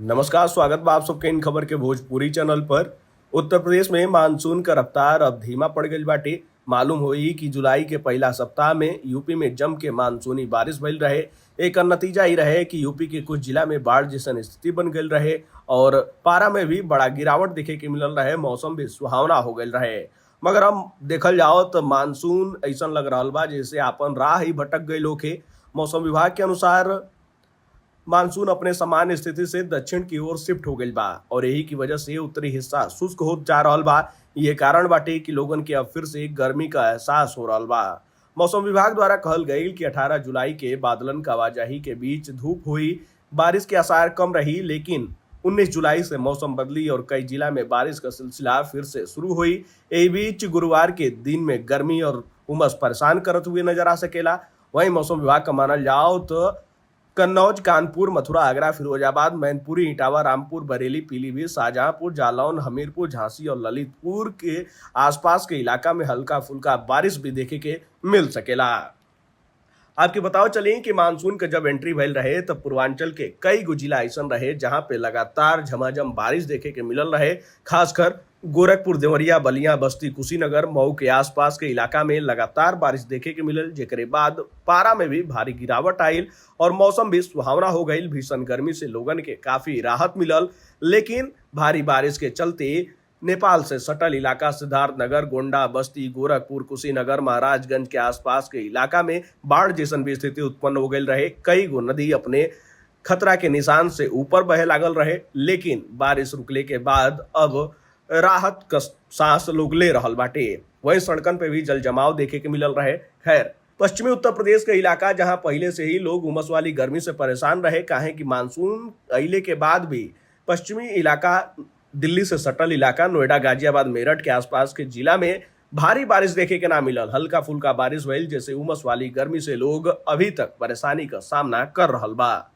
नमस्कार, स्वागत बा आप सबके इन खबर के भोजपुरी चैनल पर। उत्तर प्रदेश में मानसून का रफ्तार अब धीमा पड़ गई बाटे। मालूम होई कि जुलाई के पहला सप्ताह में यूपी में जम के मानसूनी बारिश भइल रहे। एकर नतीजा ही रहे कि यूपी के कुछ जिला में बाढ़ जैसन स्थिति बन गई रहे और पारा में भी बड़ा गिरावट देखे के मिलल रहे। मौसम भी सुहावना हो गई रहे। मगर हम देखल जाओ तो मानसून ऐसा लग रहा बा जैसे आपन राह ही भटक गई होखे। मौसम विभाग के अनुसार मानसून अपने सामान्य स्थिति से दक्षिण की ओर शिफ्ट हो गई बा और यही की वजह से उत्तरी हिस्सा शुष्क हो जा रहा बा। ये कारण बाटे कि लोगन के अब फिर से गर्मी का एहसास हो रहा बा। मौसम विभाग द्वारा कहल गई कि 18 जुलाई के बादलन का आवाजाही के बीच धूप हुई, बारिश के आसार कम रही, लेकिन 19 जुलाई से मौसम बदली और कई जिला में बारिश का सिलसिला फिर से शुरू हुई। यही बीच गुरुवार के दिन में गर्मी और उमस परेशान करते हुए नजर आ सकेला। वहीं मौसम विभाग का मानल जाओ तो कन्नौज, कानपुर, मथुरा, आगरा, फिरोजाबाद, मैनपुरी, इटावा, रामपुर, बरेली, पीलीभीत, शाहजहांपुर, जालौन, हमीरपुर, झांसी और ललितपुर के आसपास के इलाका में हल्का फुल्का बारिश भी देखे के मिल सकेला। आपके बताओ चलिए कि मानसून का जब एंट्री भइल रहे तब पूर्वांचल के कई गो जिला ऐसा रहे जहां पे लगातार झमाझम बारिश देखे के मिलल रहे। खासकर गोरखपुर, देवरिया, बलिया, बस्ती, कुशीनगर, मऊ के आसपास के इलाका में लगातार बारिश देखे के मिलल, जेकरे बाद पारा में भी भारी गिरावट आयल और मौसम भी सुहावना हो गई। भीषण गर्मी से लोगन के काफी राहत मिलल, लेकिन भारी बारिश के चलते नेपाल से सटल इलाका सिद्धार्थनगर, गोंडा, बस्ती, गोरखपुर, कुशीनगर, महाराजगंज के आसपास के इलाका में बाढ़ जैसन भी स्थिति उत्पन्न हो गई रहे। कई गो नदी अपने खतरा के निशान से ऊपर बहे लागल रहे, लेकिन बारिश रुकले के बाद अब राहत का सांस लोग ले रहल बाटे। वहीं सड़कन पे भी जल जमाव देखे के मिलल रहे। खैर, पश्चिमी उत्तर प्रदेश का इलाका जहां पहले से ही लोग उमस वाली गर्मी से परेशान रहे, काहे कि मानसून अइले के बाद भी पश्चिमी इलाका, दिल्ली से सटल इलाका, नोएडा, गाजियाबाद, मेरठ के आसपास के जिला में भारी बारिश देखे के ना मिलल। हल्का फुल्का बारिश भइल, जैसे उमस वाली गर्मी से लोग अभी तक परेशानी का सामना कर रहल बा।